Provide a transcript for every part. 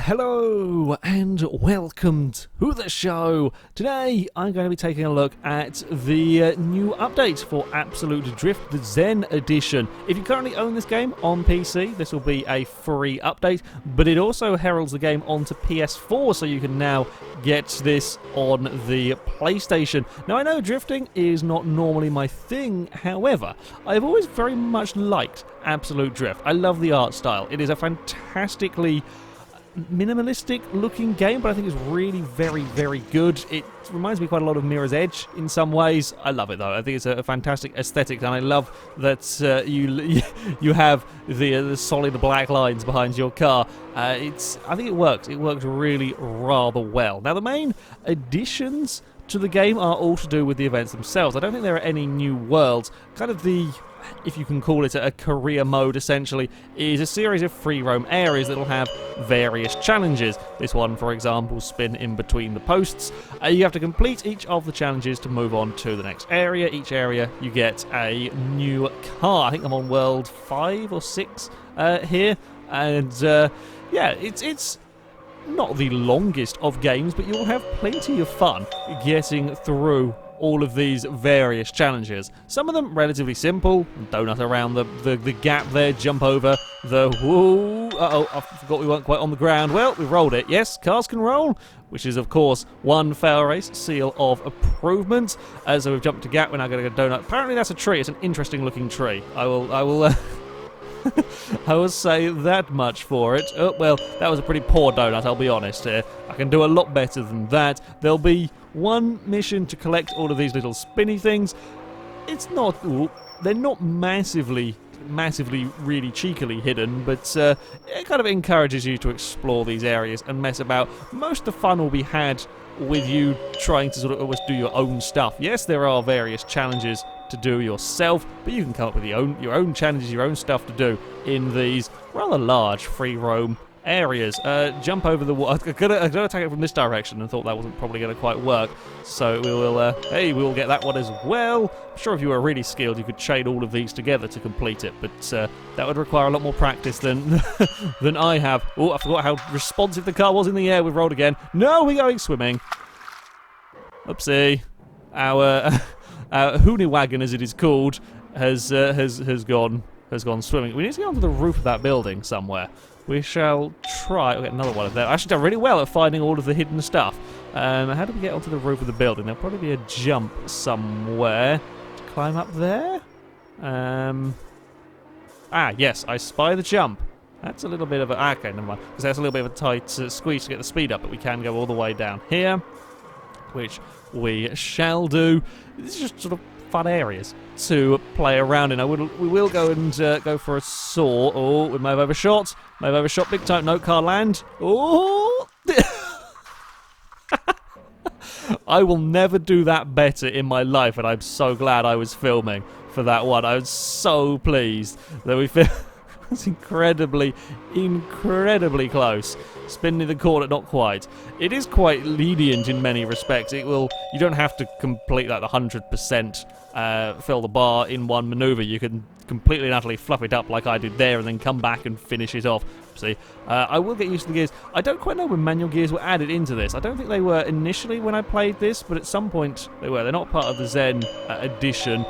Hello and welcome to the show. Today I'm going to be taking a look at the new update for Absolute Drift, the Zen Edition. If you currently own this game on PC, this will be a free update, but it also heralds the game onto PS4, so you can now get this on the PlayStation. Now I know drifting is not normally my thing, however, I've always very much liked Absolute Drift. I love the art style. It is a fantastically minimalistic looking game, but I think it's really very good. It reminds me quite a lot of Mirror's Edge in some ways. I love it though. I think it's a fantastic aesthetic, and I love that you have the solid black lines behind your car. I think it works. It works really rather well. Now the main additions to the game are all to do with the events themselves. I don't think there are any new worlds. Kind of the, if you can call it a career mode, essentially, is a series of free roam areas that will have various challenges. This one, for example, spin in between the posts. You have to complete each of the challenges to move on to the next area. Each area you get a new car. I think I'm on world 5 or 6 here, and yeah, it's not the longest of games, but you'll have plenty of fun getting through all of these various challenges. Some of them relatively simple. Donut around the gap there, jump over the... Whoa, uh-oh, I forgot we weren't quite on the ground. Well, we rolled it. Yes, cars can roll, which is, of course, one FailRace seal of improvement. So we've jumped a gap, we're now going to go donut. Apparently that's a tree. It's an interesting looking tree. I will I will say that much for it. Oh, well, that was a pretty poor donut, I'll be honest here. I can do a lot better than that. There'll be one mission to collect all of these little spinny things. It's not... they're not massively really cheekily hidden, but it kind of encourages you to explore these areas and mess about. Most of the fun will be had with you trying to sort of almost do your own stuff. Yes, there are various challenges to do yourself, but you can come up with your own challenges, your own stuff to do in these rather large free roam areas. Jump over the wall. I'm gonna attack it from this direction and thought that wasn't probably going to quite work, so we will get that one as well. I'm sure if you were really skilled you could chain all of these together to complete it, but that would require a lot more practice than than I have. Oh, I forgot how responsive the car was in the air. We've rolled again. No, we're going swimming. Oopsie. Our Hoonie wagon, as it is called, has gone swimming. We need to get onto the roof of that building somewhere. We shall try. We'll get another one of them. I actually done really well at finding all of the hidden stuff. How do we get onto the roof of the building? There'll probably be a jump somewhere to climb up there. Yes, I spy the jump. That's a little bit of a... okay, never mind. Because that's a little bit of a tight squeeze to get the speed up, but we can go all the way down here, which we shall do. This is just sort of fun areas to play around in. We will go and go for a saw. Oh, we may have overshot. Big time. No, car land. Oh! I will never do that better in my life, and I'm so glad I was filming for that one. I was so pleased that we filmed. It's incredibly close. Spinning the corner, not quite. It is quite lenient in many respects. You don't have to complete like the 100% fill the bar in one maneuver. You can completely and utterly fluff it up like I did there and then come back and finish it off. See, I will get used to the gears. I don't quite know when manual gears were added into this. I don't think they were initially when I played this, but at some point they were. They're not part of the Zen Edition.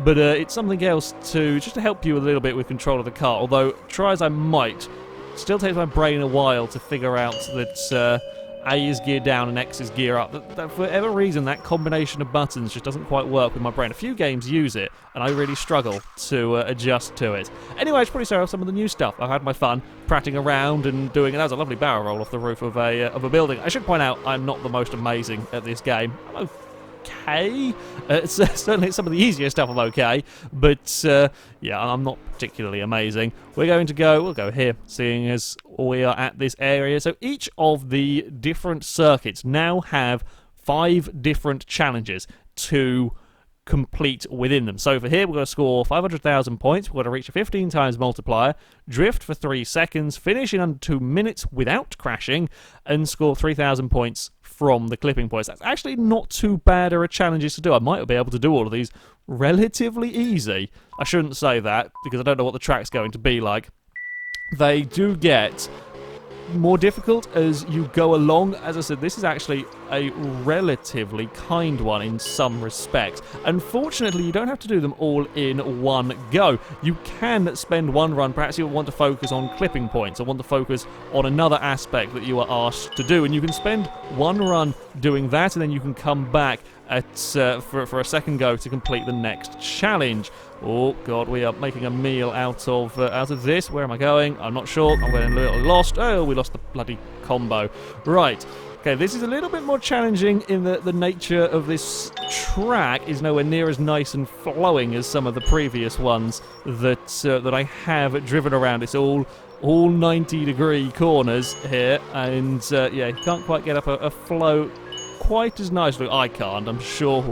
But it's something else just to help you a little bit with control of the car. Although, try as I might, it still takes my brain a while to figure out that A is gear down and X is gear up. That for whatever reason, that combination of buttons just doesn't quite work with my brain. A few games use it, and I really struggle to adjust to it. Anyway, I should probably start off some of the new stuff. I've had my fun prattling around and doing it. That was a lovely barrel roll off the roof of a building. I should point out I'm not the most amazing at this game. I'm okay. Certainly some of the easier stuff I'm okay, but yeah, I'm not particularly amazing. We'll go here, seeing as we are at this area. So each of the different circuits now have 5 different challenges to complete within them. So for here, we're going to score 500,000 points. We're going to reach a 15 times multiplier, drift for 3 seconds, finish in under 2 minutes without crashing, and score 3,000 points from the clipping points. That's actually not too bad of a challenges to do. I might be able to do all of these relatively easy. I shouldn't say that, because I don't know what the track's going to be like. They do get more difficult as you go along. As I said, this is actually a relatively kind one in some respects. Unfortunately, you don't have to do them all in one go. You can spend one run, perhaps you want to focus on clipping points or want to focus on another aspect that you are asked to do, and you can spend one run doing that, and then you can come back for a second go to complete the next challenge. Oh god, we are making a meal out of this. Where am I going? I'm not sure. I'm getting a little lost. Oh, we lost the bloody combo. Right. Okay, this is a little bit more challenging in that the nature of this track is nowhere near as nice and flowing as some of the previous ones that I have driven around. It's all 90-degree corners here, and yeah, you can't quite get up a flow quite as nicely. I can't, I'm sure.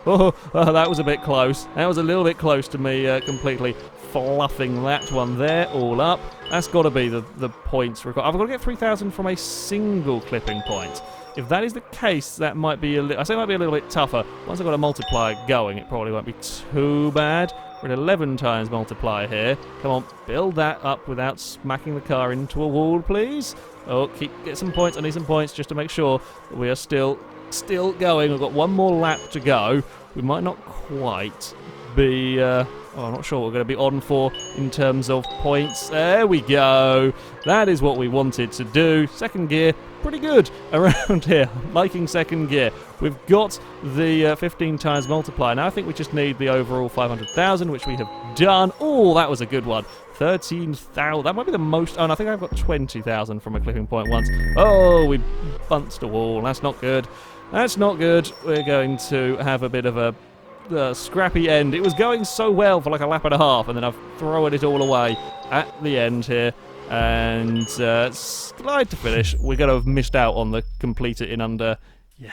Oh, that was a bit close. That was a little bit close to me completely fluffing that one there all up. That's got to be the points required. I've got to get 3,000 from a single clipping point. If that is the case, that might be I say it might be a little bit tougher. Once I've got a multiplier going, it probably won't be too bad. We're at 11 times multiplier here. Come on, build that up without smacking the car into a wall, please. Oh, get some points. I need some points just to make sure that we are still going. We've got one more lap to go. We might not quite be... I'm not sure what we're going to be on for in terms of points. There we go. That is what we wanted to do. Second gear, pretty good around here. Liking second gear. We've got the 15 times multiplier. Now I think we just need the overall 500,000, which we have done. Oh, that was a good one. 13,000. That might be the most. Oh, and I think I've got 20,000 from a clipping point once. Oh, we bunched a wall. That's not good. That's not good. We're going to have a bit of a scrappy end. It was going so well for like a lap and a half, and then I've thrown it all away at the end here. And slide to finish. We're going to have missed out on the complete it in under... Yeah.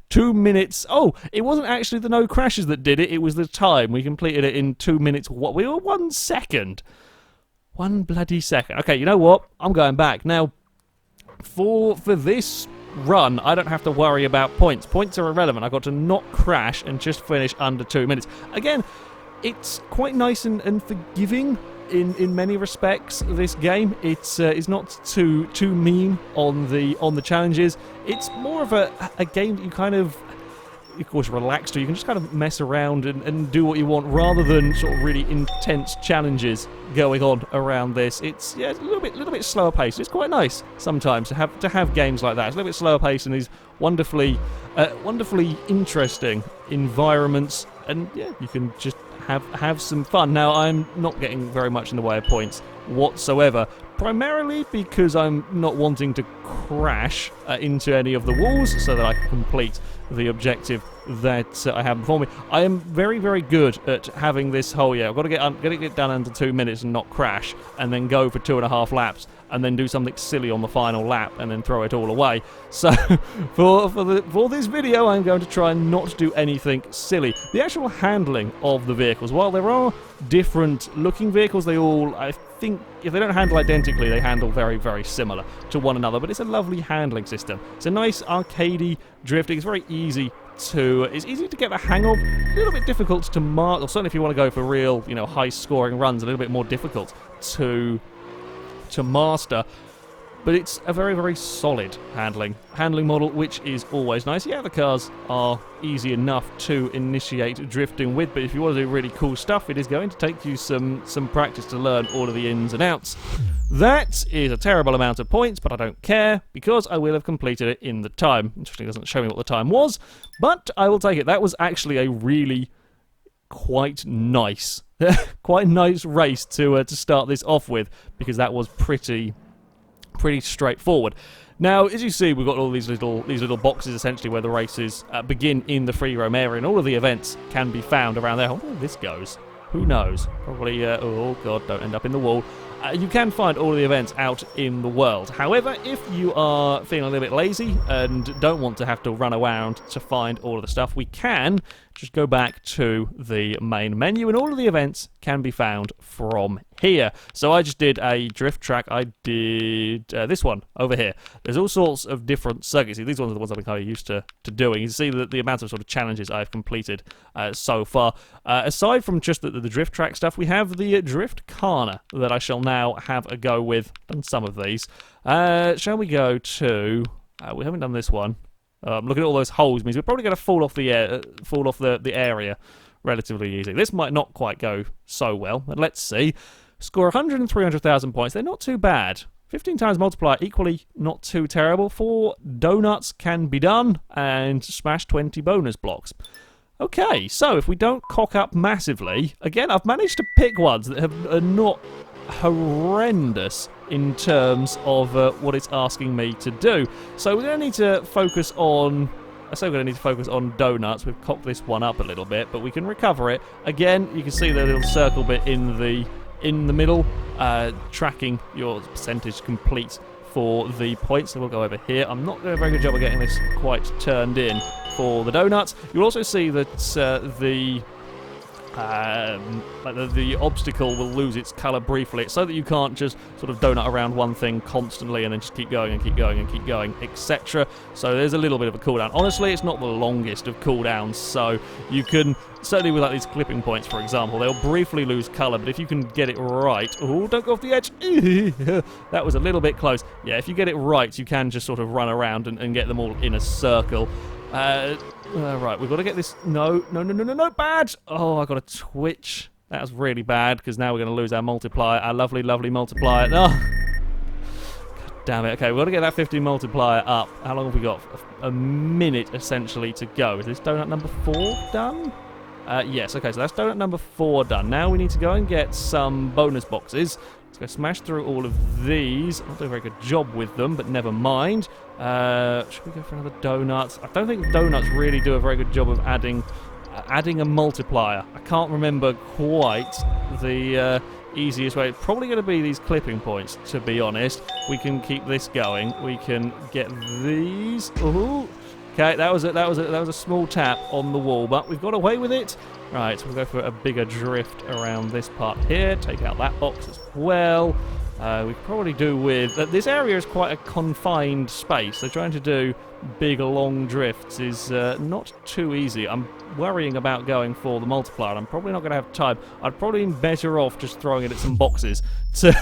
2 minutes. Oh, it wasn't actually the no crashes that did it. It was the time. We completed it in 2 minutes. What? We were 1 second. 1 bloody second. Okay, you know what? I'm going back. Now, for this run, I don't have to worry about points. Points are irrelevant. I've got to not crash and just finish under 2 minutes. Again, it's quite nice and forgiving in many respects. This game, it's not too mean on the challenges. It's more of a game that you kind of course, relax to. You can just kind of mess around and do what you want, rather than sort of really intense challenges going on around this. It's a little bit slower paced. It's quite nice sometimes to have games like that. It's a little bit slower paced in these wonderfully interesting environments, and yeah, you can just have some fun. Now, I'm not getting very much in the way of points whatsoever, primarily because I'm not wanting to crash into any of the walls so that I can complete the objective that I have before me. I am very, very good at having this whole, I've got to get done under 2 minutes and not crash, and then go for 2.5 laps, and then do something silly on the final lap, and then throw it all away. So, for this video, I'm going to try and not do anything silly. The actual handling of the vehicles, while there are different looking vehicles, they all, I think, if they don't handle identically, they handle very, very similar to one another, but it's a lovely handling system. It's a nice arcadey drifting. It's very easy to get the hang of. A little bit difficult to mark, or certainly if you want to go for real, high scoring runs, a little bit more difficult to master. But it's a very, very solid handling model, which is always nice. Yeah, the cars are easy enough to initiate drifting with, but if you want to do really cool stuff, it is going to take you some practice to learn all of the ins and outs. That is a terrible amount of points, but I don't care, because I will have completed it in the time. Interesting, it doesn't show me what the time was, but I will take it. That was actually a really quite nice race to start this off with, because that was pretty straightforward. Now, as you see, we've got all these little boxes essentially where the races begin in the free roam area, and all of the events can be found around there. I wonder where this goes. Who knows? Probably. Oh god, don't end up in the wall. You can find all of the events out in the world. However, if you are feeling a little bit lazy and don't want to have to run around to find all of the stuff, we can just go back to the main menu, and all of the events can be found from here. So I just did a drift track. I did this one over here. There's all sorts of different circuits. These ones are the ones I've been kind of used to doing. You can see the amount of sort of challenges I've completed so far. Aside from just the drift track stuff, we have the drift Kana that I shall now have a go with. Done some of these. Shall we go to... we haven't done this one. Looking at all those holes means we're probably going to fall off the area relatively easy. This might not quite go so well, but let's see. Score 100 and 300,000 points. They're not too bad. 15 times multiplier, equally not too terrible. 4 donuts can be done, and smash 20 bonus blocks. Okay, so if we don't cock up massively, again, I've managed to pick ones that are not horrendous in terms of what it's asking me to do. So we're going to need to focus on... I say we're going to need to focus on donuts. We've cocked this one up a little bit, but we can recover it. Again, you can see the little circle bit in the middle, tracking your percentage complete for the points. So we'll go over here. I'm not doing a very good job of getting this quite turned in for the donuts. You'll also see that the obstacle will lose its colour briefly. It's so that you can't just sort of donut around one thing constantly and then just keep going and keep going and keep going, etc. So there's a little bit of a cooldown. Honestly, it's not the longest of cooldowns, so you can, certainly with like these clipping points, for example, they'll briefly lose colour, but if you can get it right... Oh, don't go off the edge! That was a little bit close. Yeah, if you get it right, you can just sort of run around and get them all in a circle. Right, we've got to get this... No, bad! Oh, I got a twitch. That was really bad, because now we're going to lose our multiplier, our lovely, lovely multiplier. No! God damn it. Okay, we've got to get that 50 multiplier up. How long have we got? A minute, essentially, to go. Is this donut number 4 done? Yes, okay, so that's donut number 4 done. Now we need to go and get some bonus boxes. Let's go smash through all of these. I'm not doing a very good job with them, but never mind. Should we go for another donut? I don't think donuts really do a very good job of adding a multiplier. I can't remember quite the easiest way. It's probably going to be these clipping points, to be honest. We can keep this going. We can get these. Ooh. Okay, that was a small tap on the wall, but we've got away with it. Right, so we'll go for a bigger drift around this part here. Take out that box as well. We could probably do with... this area is quite a confined space, so trying to do big, long drifts is not too easy. I'm worrying about going for the multiplier, and I'm probably not going to have time. I'd probably be better off just throwing it at some boxes to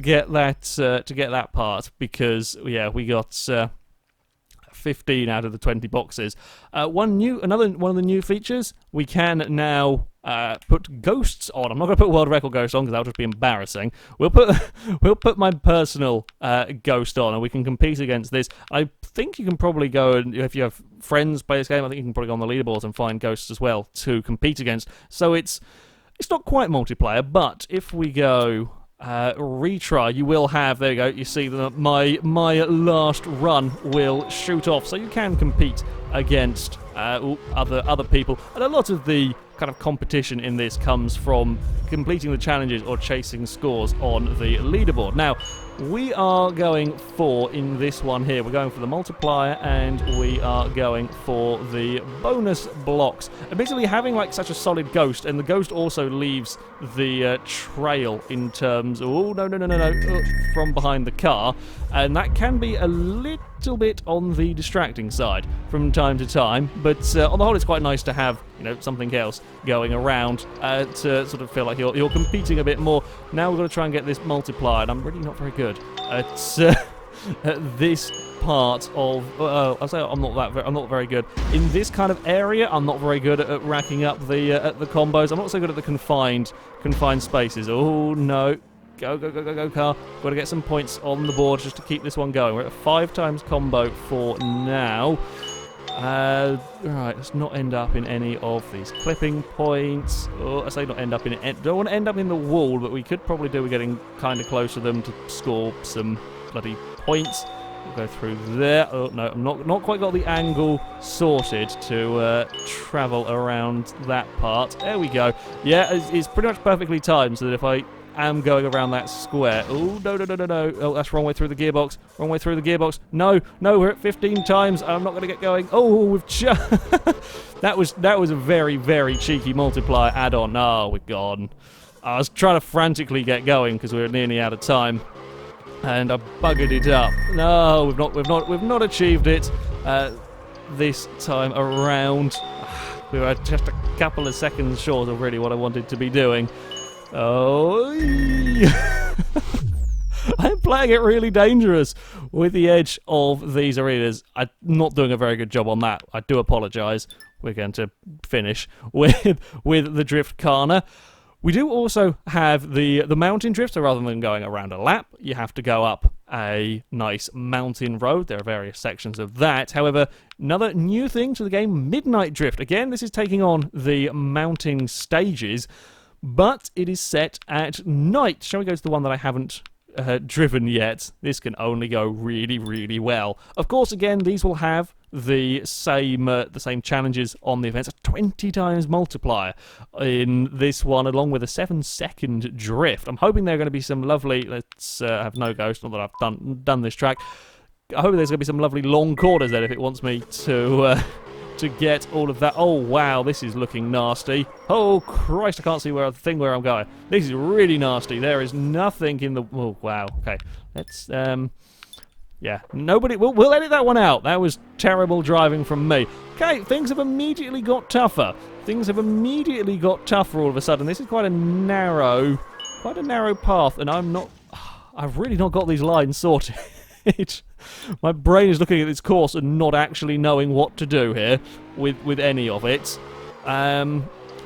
get that part, because, yeah, we got... 15 out of the 20 boxes. Another one of the new features, we can now put ghosts on. I'm not going to put world record ghost on because that would just be embarrassing. We'll put my personal ghost on, and we can compete against this. I think you can probably go, and if you have friends play this game, I think you can probably go on the leaderboards and find ghosts as well to compete against. So it's not quite multiplayer, but if we go retry, you will have, there you go, you see that my last run will shoot off, so you can compete against other people, and a lot of the kind of competition in this comes from completing the challenges or chasing scores on the leaderboard. Now, we are going for, in this one here, we're going for the multiplier, and we are going for the bonus blocks. Admittedly, having like such a solid ghost, and the ghost also leaves the trail in terms of, from behind the car, and that can be a little bit on the distracting side from time to time, but on the whole it's quite nice to have, something else going around to sort of feel like you're competing a bit more. Now we've got to try and get this multiplier, and I'm really not very good at this part of... I'll say I'm not very good in this kind of area. I'm not very good at racking up the combos. I'm not so good at the confined spaces. Oh no. Go, car. Got to get some points on the board just to keep this one going. We're at a 5 times combo for now. Right, let's not end up in any of these clipping points. I say not end up in it. Don't want to end up in the wall, but we could probably do with getting kind of close to them to score some bloody points. We'll go through there. Oh, no, I'm not quite got the angle sorted to travel around that part. There we go. Yeah, it's pretty much perfectly timed, so that if I am going around that square. Oh, no, no, no, no, no. Oh, that's wrong way through the gearbox. Wrong way through the gearbox. No, no, we're at 15 times. I'm not going to get going. Oh, we've just... that was a very, very cheeky multiplier add-on. Oh, we're gone. I was trying to frantically get going because we were nearly out of time. And I buggered it up. No, we've not achieved it this time around. We were just a couple of seconds short of really what I wanted to be doing. Oh, I'm playing it really dangerous with the edge of these arenas. I'm not doing a very good job on that. I do apologise. We're going to finish with the drift corner. We do also have the mountain drift, so rather than going around a lap, you have to go up a nice mountain road. There are various sections of that. However, another new thing to the game, Midnight Drift. Again, this is taking on the mountain stages, but it is set at night. Shall we go to the one that I haven't driven yet? This can only go really, really well. Of course, again, these will have the same challenges on the events. A 20 times multiplier in this one, along with a 7-second drift. I'm hoping there are going to be some lovely... Let's have no ghost, not that I've done this track. I hope there's going to be some lovely long corners then if it wants me to get all of that. Oh, wow, this is looking nasty. Oh, Christ, I can't see where I'm going. This is really nasty. There is nothing in the... Oh, wow. Okay, let's... Yeah, nobody... We'll edit that one out. That was terrible driving from me. Okay, things have immediately got tougher. Things have immediately got tougher all of a sudden. This is quite a narrow path, and I've really not got these lines sorted. My brain is looking at its course and not actually knowing what to do here with any of it. I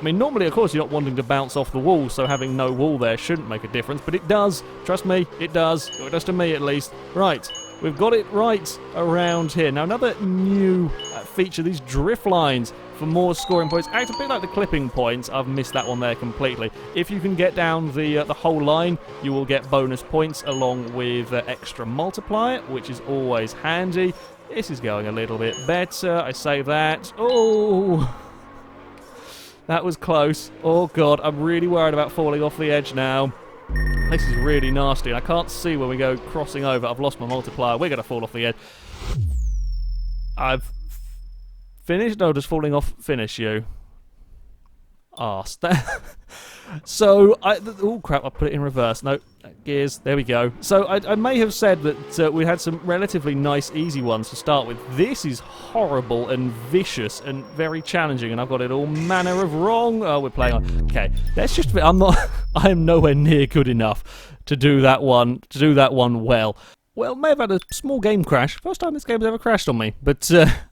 mean, normally, of course, you're not wanting to bounce off the wall, so having no wall there shouldn't make a difference, but it does. Trust me, it does. It does to me, at least. Right, we've got it right around here. Now, another new feature, these drift lines for more scoring points. Act a bit like the clipping points. I've missed that one there completely. If you can get down the whole line, you will get bonus points along with extra multiplier, which is always handy. This is going a little bit better. I say that. Oh... That was close. Oh, God, I'm really worried about falling off the edge now. This is really nasty. I can't see when we go crossing over. I've lost my multiplier. We're going to fall off the edge. I've finished? No, does falling off finish you? Arse. So, oh, crap, I put it in reverse. No, gears. There we go. So, I may have said that we had some relatively nice, easy ones to start with. This is horrible and vicious and very challenging, and I've got it all manner of wrong. Oh, we're playing on. Okay, let's just... I am nowhere near good enough to do that one well. Well, may have had a small game crash. First time this game has ever crashed on me. But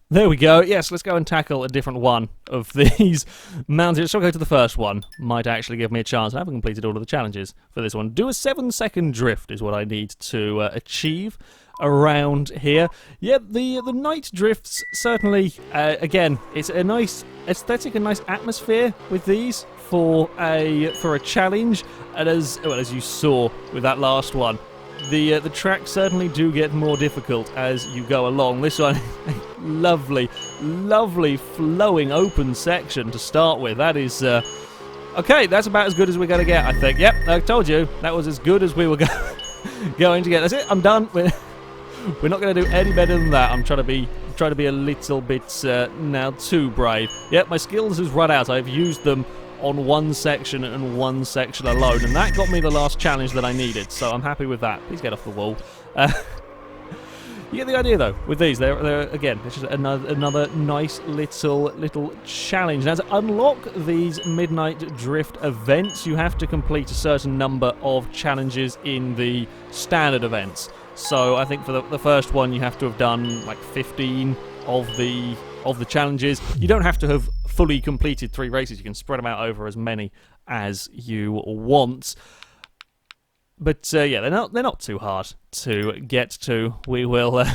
there we go. Yes, let's go and tackle a different one of these mountains. Shall we go to the first one? Might actually give me a chance. I haven't completed all of the challenges for this one. Do a 7-second drift is what I need to achieve around here. Yeah, the night drifts certainly, again, it's a nice aesthetic, a nice atmosphere with these for a challenge. And as you saw with that last one, the tracks certainly do get more difficult as you go along. This one, lovely flowing open section to start with. That is okay. That's about as good as we're going to get, I think. Yep, I told you that was as good as we were going to get. That's it. I'm done. We're not going to do any better than that. I'm trying to be a little bit now too brave. Yep, my skills has run out. I've used them on one section and one section alone, and that got me the last challenge that I needed, so I'm happy with that. Please get off the wall. You get the idea, though, with these. They're again, it's just another nice little challenge. Now, to unlock these Midnight Drift events, you have to complete a certain number of challenges in the standard events. So I think for the first one, you have to have done like 15 of the challenges. You don't have to have fully completed 3 races. You can spread them out over as many as you want. But yeah, they're not too hard to get to. We will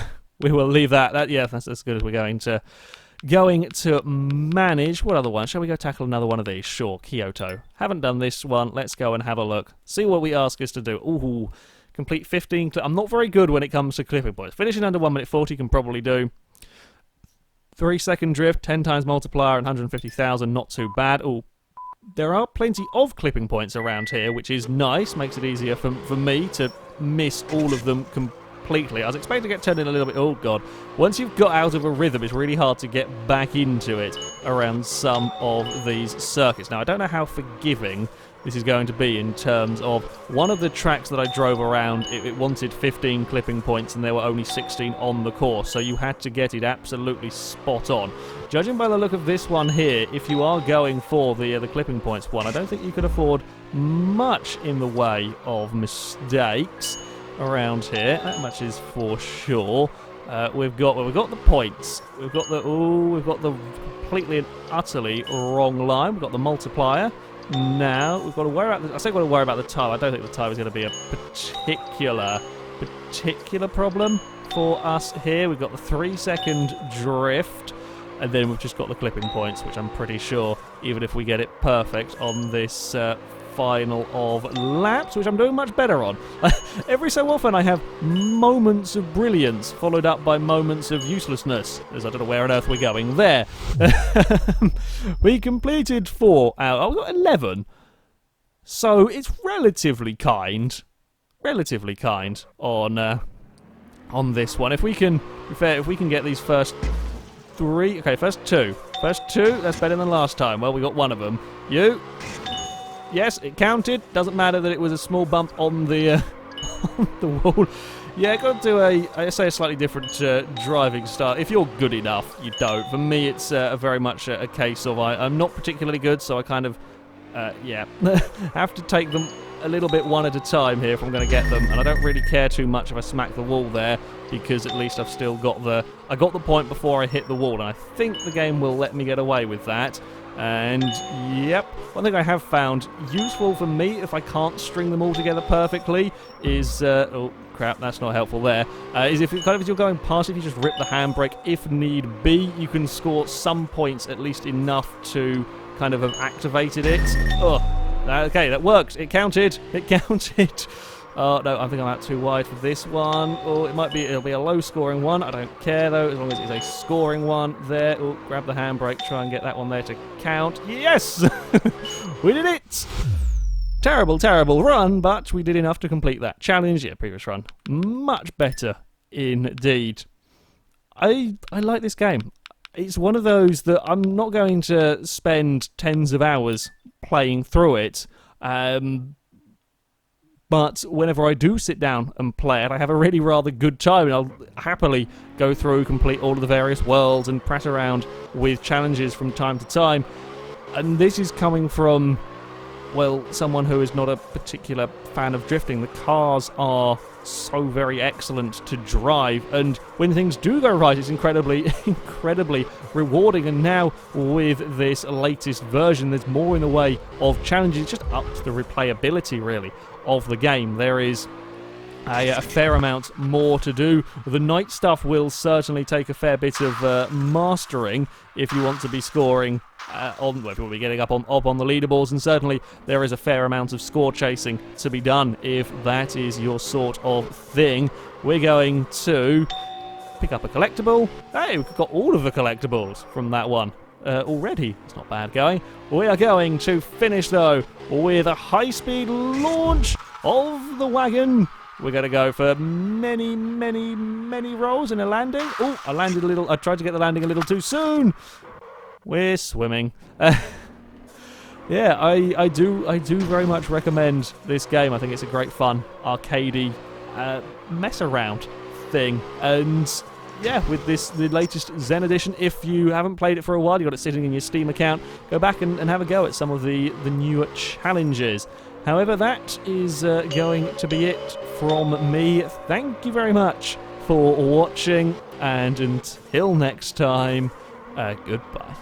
leave that. Yeah, that's as good as we're going to manage. What other one? Shall we go tackle another one of these? Sure, Kyoto. Haven't done this one. Let's go and have a look. See what we ask us to do. Ooh, complete 15. I'm not very good when it comes to clipping points. Finishing under 1 minute 40 can probably do. 3-second drift, 10 times multiplier, and 150,000. Not too bad. Ooh, There are plenty of clipping points around here, which is nice. Makes it easier for me to miss all of them completely. I was expecting to get turned in a little bit. Oh, God. Once you've got out of a rhythm, it's really hard to get back into it around some of these circuits. Now, I don't know how forgiving this is going to be in terms of one of the tracks that I drove around. It wanted 15 clipping points, and there were only 16 on the course, so you had to get it absolutely spot on. Judging by the look of this one here, if you are going for the clipping points one, I don't think you could afford much in the way of mistakes around here. That much is for sure. We've got the points. We've got the completely and utterly wrong line. We've got the multiplier. Now we've got to worry about. I say we've got to worry about the time. I don't think the time is going to be a particular problem for us here. We've got the 3-second drift, and then we've just got the clipping points, which I'm pretty sure, even if we get it perfect on this final of laps, which I'm doing much better on. Every so often I have moments of brilliance followed up by moments of uselessness, as I don't know where on earth we're going there. We completed 4 out. Oh, we got 11. So it's relatively kind on this one. If we can get these first 3, okay, first 2, that's better than last time. Well, we got one of them. You. Yes, it counted. Doesn't matter that it was a small bump on the on the wall. Yeah, got to do a slightly different driving style. If you're good enough, you don't. For me, it's very much a case of I'm not particularly good, so I kind of have to take them a little bit one at a time here if I'm going to get them. And I don't really care too much if I smack the wall there, because at least I've still got I got the point before I hit the wall, and I think the game will let me get away with that. And yep, one thing I have found useful for me if I can't string them all together perfectly is oh crap, that's not helpful there. Is if you're going past, if you just rip the handbrake if need be, you can score some points, at least enough to kind of have activated it. Oh, okay, that worked. It counted. Oh, no, I think I'm out too wide for this one. Oh, it'll be a low-scoring one. I don't care, though, as long as it's a scoring one there. Oh, grab the handbrake, try and get that one there to count. Yes! We did it! Terrible run, but we did enough to complete that challenge. Yeah, previous run. Much better, indeed. I like this game. It's one of those that I'm not going to spend tens of hours playing through it. But whenever I do sit down and play it, I have a really rather good time, and I'll happily go through, complete all of the various worlds, and press around with challenges from time to time. And this is coming from, well, someone who is not a particular fan of drifting. The cars are so very excellent to drive, and when things do go right, it's incredibly rewarding. And now with this latest version, there's more in the way of challenges. It's just up to the replayability, really, of the game. There is a fair amount more to do. The night stuff will certainly take a fair bit of mastering if you want to be scoring if you want to be getting up on the leaderboards, and certainly there is a fair amount of score chasing to be done if that is your sort of thing. We're going to pick up a collectible. Hey, we've got all of the collectibles from that one already. It's not bad going. We are going to finish, though, with a high-speed launch of the wagon. We're going to go for many rolls and a landing. Oh, I tried to get the landing a little too soon. We're swimming. Yeah, I do very much recommend this game. I think it's a great fun, arcadey, mess around thing. And yeah, with the latest Zen Edition, if you haven't played it for a while, you've got it sitting in your Steam account, go back and have a go at some of the newer challenges. However, that is going to be it from me. Thank you very much for watching, and until next time, goodbye.